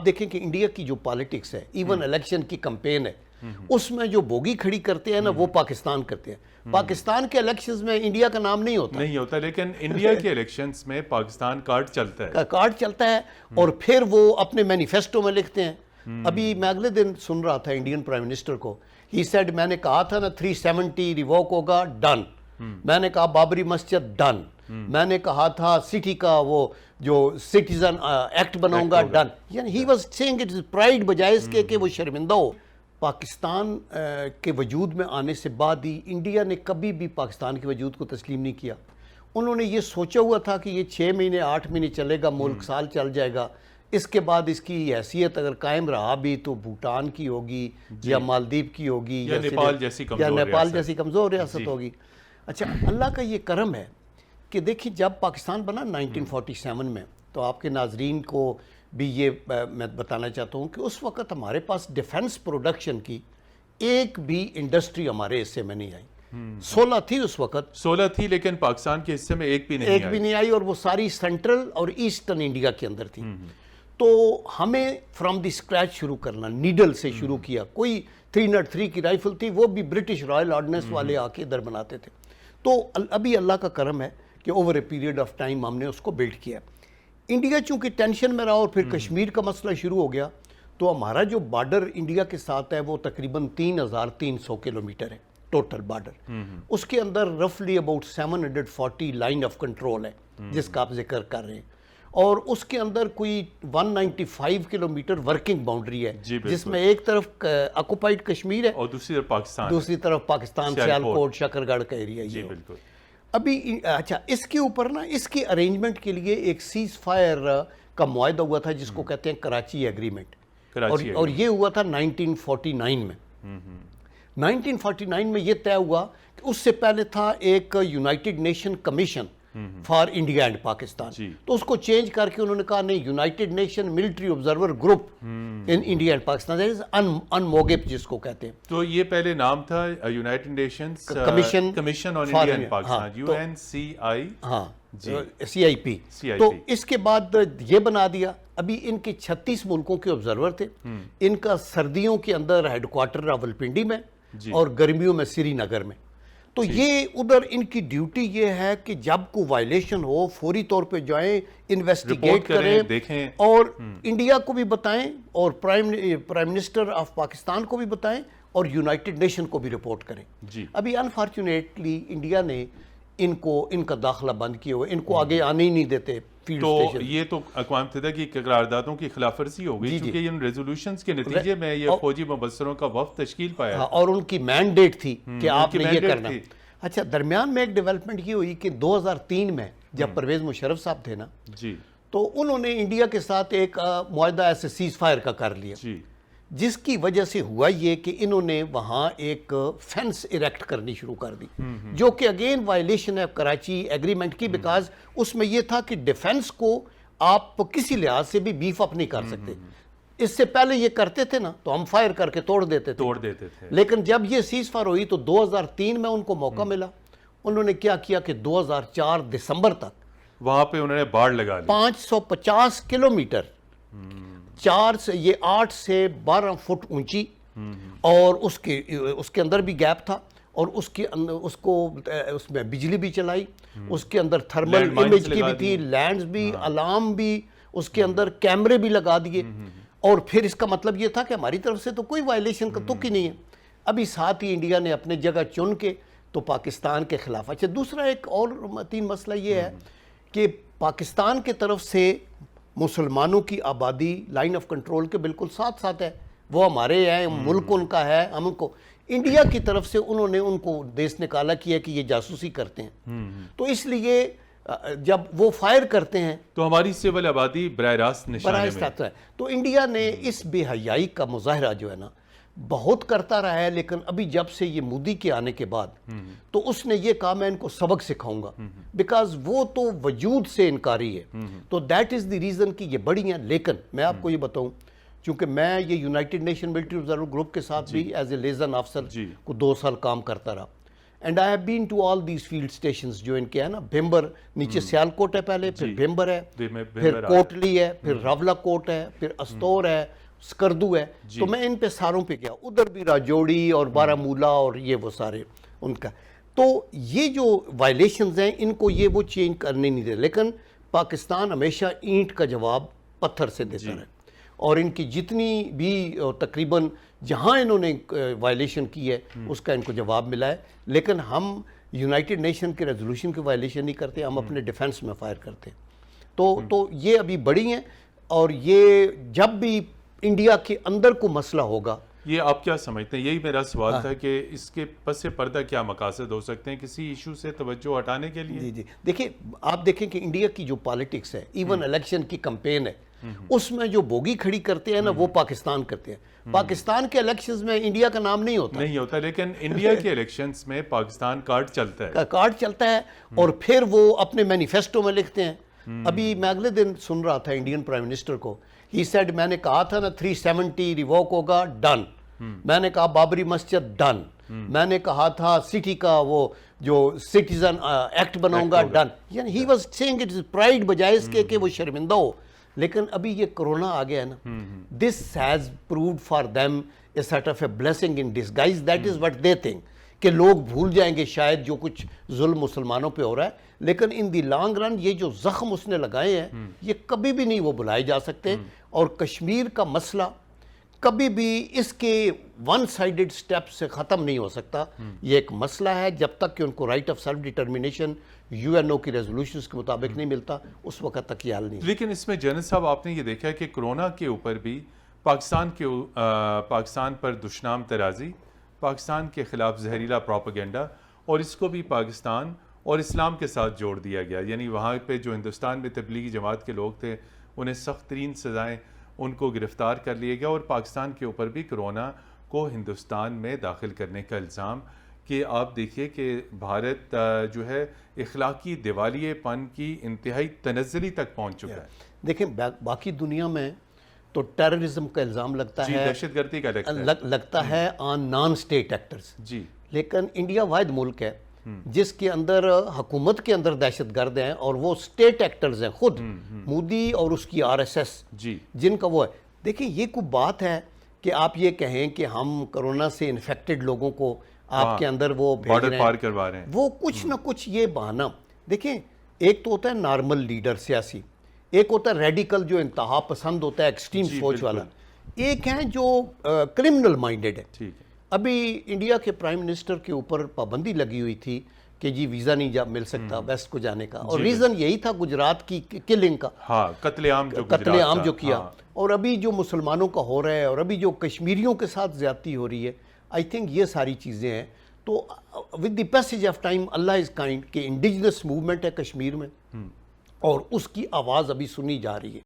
آپ دیکھیں کہ انڈیا کی جو پالیٹکس ہے، ایون الیکشن کی کمپین ہے، اس میں جو بوگی کھڑی کرتے ہیں نا وہ پاکستان کرتے ہیں. پاکستان کے الیکشنز میں انڈیا کا نام نہیں ہوتا لیکن انڈیا کے الیکشنز میں پاکستان کارڈ چلتا ہے اور پھر وہ اپنے مینیفیسٹو میں لکھتے ہیں. ابھی میں اگلے دن سن رہا تھا انڈین پرائم منسٹر کو، ہی سیڈ میں نے کہا تھا نا 370 ریووک ہوگا، ڈن. میں نے کہا بابری مسجد، ڈن. میں نے کہا تھا سٹی کا وہ جو سٹیزن ایکٹ بناؤں گا، ڈن. یعنی he was seeing it is pride بجائے اس کے کہ وہ شرمندہ ہو. پاکستان کے وجود میں آنے سے بعد ہی انڈیا نے کبھی بھی پاکستان کے وجود کو تسلیم نہیں کیا. انہوں نے یہ سوچا ہوا تھا کہ یہ 6 مہینے 8 مہینے چلے گا، ملک سال چل جائے گا، اس کے بعد اس کی حیثیت اگر قائم رہا بھی تو بھوٹان کی ہوگی یا مالدیپ کی ہوگی یا نیپال جیسی کمزور ریاست ہوگی. اچھا، اللہ کا یہ کرم ہے کہ دیکھیں جب پاکستان بنا 1947 میں، تو آپ کے ناظرین کو بھی یہ میں بتانا چاہتا ہوں کہ اس وقت ہمارے پاس ڈیفنس پروڈکشن کی ایک بھی انڈسٹری ہمارے حصے میں نہیں آئی. 16 تھی اس وقت، 16 تھی، لیکن پاکستان کے حصے میں ایک بھی نہیں آئی اور وہ ساری سینٹرل اور ایسٹرن انڈیا کے اندر تھی. تو ہمیں فرام دی اسکریچ شروع کرنا، نیڈل سے شروع کیا. کوئی 303 کی رائفل تھی، وہ بھی برٹش رائل آرڈننس والے آ کے ادھر بناتے تھے. تو ابھی اللہ کا کرم ہے کہ over a period of time ہم نے اس کو بلڈ کیا. انڈیا چونکہ ٹینشن میں رہا اور پھر کشمیر کا مسئلہ شروع ہو گیا، تو ہمارا جو بارڈر انڈیا کے ساتھ ہے وہ تقریباً 3300 کلومیٹر ہے ٹوٹل بارڈر. اس کے اندر رفلی اباؤٹ 740 لائن آف کنٹرول ہے جس کا آپ ذکر کر رہے ہیں، اور اس کے اندر کوئی 195 کلومیٹر ورکنگ باؤنڈری ہے، جس میں ایک طرف آکوپائڈ کشمیر ہے اور دوسری طرف پاکستان سیالکوٹ شکرگڑھ کا ایریا. جی بالکل. ابھی اچھا، اس کے اوپر نا اس کی ارینجمنٹ کے لیے ایک سیز فائر کا معاہدہ ہوا تھا جس کو کہتے ہیں کراچی ایگریمنٹ، اور یہ ہوا تھا 1949 میں. 1949 میں یہ طے ہوا کہ اس سے پہلے تھا ایک United nation commission for India and Pakistan, تو اس کو چینج کر کے انہوں نے کہا نہیں، united nation military observer group in India and Pakistan, UNMOGIP جس کو کہتے ہیں. تو یہ پہلے نام تھا united nations commission on India and Pakistan, CIP. تو اس کے بعد یہ بنا دیا. ابھی ان کے 36 ملکوں کے آبزرور تھے. ان کا سردیوں کے اندر ہیڈ کوارٹر راولپنڈی میں اور گرمیوں میں سری نگر میں. تو یہ ادھر ان کی ڈیوٹی یہ ہے کہ جب کوئی وائلیشن ہو فوری طور پہ جائیں، انویسٹیگیٹ کریں، دیکھیں، اور انڈیا کو بھی بتائیں اور پرائم منسٹر آف پاکستان کو بھی بتائیں اور یونائٹڈ نیشن کو بھی رپورٹ کریں. ابھی انفارچونیٹلی انڈیا نے ان کا داخلہ بند کیا ہوا، ان کو آگے آنے ہی نہیں دیتے فیلڈ تو یہ تو اقوام متحدہ کی قراردادوں کی خلاف ورزی ہو گئی، کیونکہ ان ریزولوشنز کے نتیجے میں یہ فوجی مبصروں کا وفد تشکیل پایا اور ان کی مینڈیٹ تھی کہ آپ نے یہ کرنا. اچھا، درمیان میں ایک ڈیولپمنٹ یہ ہوئی کہ 2003 میں جب پرویز مشرف صاحب تھے نا، تو انہوں نے انڈیا کے ساتھ ایک معاہدہ ایسے سیز فائر کا کر لیا، جس کی وجہ سے ہوا یہ کہ انہوں نے وہاں ایک فینس ایریکٹ کرنی شروع کر دی، جو کہ اگین وائلیشن ہے کراچی ایگریمنٹ کی، بیکاز اس میں یہ تھا کہ ڈیفنس کو آپ کسی لحاظ سے بھی بیف اپ نہیں کر سکتے. اس سے پہلے یہ کرتے تھے نا تو ہم فائر کر کے توڑ دیتے تھے. لیکن جب یہ سیز فائر ہوئی تو 2003 میں ان کو موقع ملا. انہوں نے کیا کیا کہ 2004 دسمبر تک وہاں پہ انہوں نے باڑ لگا لی 550 کلومیٹر، 8 سے 12 فٹ اونچی، اور اس کے اندر بھی گیپ تھا، اور اس میں بجلی بھی چلائی، اس کے اندر تھرمل امیج کی بھی تھی، لینڈز بھی، الارم بھی، اس کے اندر کیمرے بھی لگا دیے. اور پھر اس کا مطلب یہ تھا کہ ہماری طرف سے تو کوئی وائلیشن کا تک ہی نہیں ہے. ابھی ساتھ ہی انڈیا نے اپنے جگہ چن کے تو پاکستان کے خلاف. اچھا، دوسرا ایک اور تین مسئلہ یہ ہے کہ پاکستان کے طرف سے مسلمانوں کی آبادی لائن آف کنٹرول کے بالکل ساتھ ساتھ ہے، وہ ہمارے ہیں، ملک ان کا ہے، ہم ان کو. انڈیا کی طرف سے انہوں نے ان کو دیس نکالا کیا کہ یہ جاسوسی کرتے ہیں. تو اس لیے جب وہ فائر کرتے ہیں تو ہماری سول آبادی براہ راست نشانے میں ہے. تو انڈیا نے اس بے حیائی کا مظاہرہ جو ہے نا بہت کرتا رہا ہے، لیکن ابھی جب سے یہ مودی کے آنے کے بعد تو اس نے یہ کہا میں ان کو سبق سکھاؤں گا، بیکاز وہ تو وجود سے انکاری ہے. تو دیٹ از دی ریزن کہ یہ بڑی ہیں. لیکن میں آپ کو یہ بتاؤں، چونکہ میں یہ United nation military observer group کے ساتھ بھی ایز اے لیزن آفسر کو 2 سال کام کرتا رہا، and I have been to all these field stations جو ان کے ہیں نا، بھمبر نیچے سیالکوٹ ہے پہلے، پھر بھمبر ہے، پھر کوٹلی ہے، پھر راولا کوٹ ہے، پھر استور ہے، سکردو ہے، تو میں ان پہ ساروں پہ گیا، ادھر بھی راجوڑی اور بارہمولہ اور یہ وہ سارے ان کا. تو یہ جو وائلیشنز ہیں ان کو یہ وہ چینج کرنے نہیں دے، لیکن پاکستان ہمیشہ اینٹ کا جواب پتھر سے دیتا رہا، اور ان کی جتنی بھی تقریباً جہاں انہوں نے وائلیشن کی ہے اس کا ان کو جواب ملا ہے. لیکن ہم یونائٹڈ نیشن کے ریزولوشن کی وائلیشن نہیں کرتے، ہم اپنے ڈیفنس میں فائر کرتے ہیں. تو یہ ابھی بڑی ہیں، اور یہ جب بھی انڈیا کے اندر کو مسئلہ ہوگا. یہ آپ کیا سمجھتے ہیں؟ یہی میرا سوال تھا کہ اس کے پس پردہ کیا مقاصد ہو سکتے ہیں کسی ایشو سے توجہ ہٹانے کے لیے؟ جی دیکھیں، آپ دیکھیں کہ انڈیا کی جو پالیٹکس ہے، ایون الیکشن کی کمپین ہے، اس میں جو بوگی کھڑی کرتے ہیں نا وہ پاکستان کرتے ہیں. پاکستان کے الیکشنز میں انڈیا کا نام نہیں ہوتا، لیکن انڈیا کے الیکشنز میں پاکستان کارڈ چلتا ہے اور پھر وہ اپنے مینیفیسٹو میں لکھتے ہیں. ابھی میں اگلے دن سن رہا تھا انڈین پرائم منسٹر کو، ہی سیڈ میں نے کہا تھا نا 370 ریووک ہوگا، ڈن. میں نے کہا بابری مسجد ڈن. میں نے کہا تھا سٹی کا وہ جو سٹیزن ایکٹ بناؤں گا، ڈن. یعنی he was seeing it is pride بجائے اس کے کہ وہ شرمندہ ہو. لیکن ابھی یہ کرونا آ گیا ہے نا، this has proved for them a sort of a blessing in disguise. That is what they think کہ لوگ بھول جائیں گے شاید جو کچھ ظلم مسلمانوں پہ ہو رہا ہے، لیکن ان دی لانگ رن یہ جو زخم اس نے لگائے ہیں یہ کبھی بھی نہیں وہ بلائے جا سکتے. اور کشمیر کا مسئلہ کبھی بھی اس کے ون سائیڈڈ سٹیپ سے ختم نہیں ہو سکتا. یہ ایک مسئلہ ہے، جب تک کہ ان کو right of self determination U N O کی ریزولوشنز کے مطابق نہیں ملتا اس وقت تک یہ حل نہیں. لیکن اس میں جنرل صاحب آپ نے یہ دیکھا کہ کرونا کے اوپر بھی پاکستان پر دشنام ترازی، پاکستان کے خلاف زہریلا پروپیگنڈا، اور اس کو بھی پاکستان اور اسلام کے ساتھ جوڑ دیا گیا. یعنی وہاں پہ جو ہندوستان میں تبلیغی جماعت کے لوگ تھے انہیں سخت ترین سزائیں، ان کو گرفتار کر لیا گیا. اور پاکستان کے اوپر بھی کرونا کو ہندوستان میں داخل کرنے کا الزام، کہ آپ دیکھیے کہ بھارت جو ہے اخلاقی دیوالیے پن کی انتہائی تنزلی تک پہنچ چکا ہے. دیکھیں باقی دنیا میں تو ٹیررزم کا الزام لگتا ہے، دہشت گردی کا لگتا ہے آن نان اسٹیٹ ایکٹرز. لیکن انڈیا واحد ملک ہے جس کے اندر حکومت کے اندر دہشت گرد ہیں اور وہ اسٹیٹ ایکٹرز ہیں، خود مودی اور اس کی RSS جن کا وہ ہے. دیکھیں یہ کوئی بات ہے کہ آپ یہ کہیں کہ ہم کرونا سے انفیکٹڈ لوگوں کو آپ کے اندر وہ بھیج رہے ہیں، وہ کچھ نہ کچھ یہ بہانہ. دیکھیں ایک تو ہوتا ہے نارمل لیڈر سیاسی، ایک ہوتا ہے ریڈیکل جو انتہا پسند ہوتا ہے، ایکسٹریم سوچ والا، ایک ہے جو کرمنل مائنڈڈ ہے. ابھی انڈیا کے پرائم منسٹر کے اوپر پابندی لگی ہوئی تھی کہ جی ویزا نہیں مل سکتا ویسٹ کو جانے کا، اور ریزن یہی تھا گجرات کی کلنگ کا، قتل عام جو کیا. اور ابھی جو مسلمانوں کا ہو رہا ہے، اور ابھی جو کشمیریوں کے ساتھ زیادتی ہو رہی ہے، آئی تھنک یہ ساری چیزیں ہیں. تو with the passage of time Allah is kind کہ انڈیجنس موومنٹ ہے کشمیر میں، اور اس کی آواز ابھی سنی جا رہی ہے.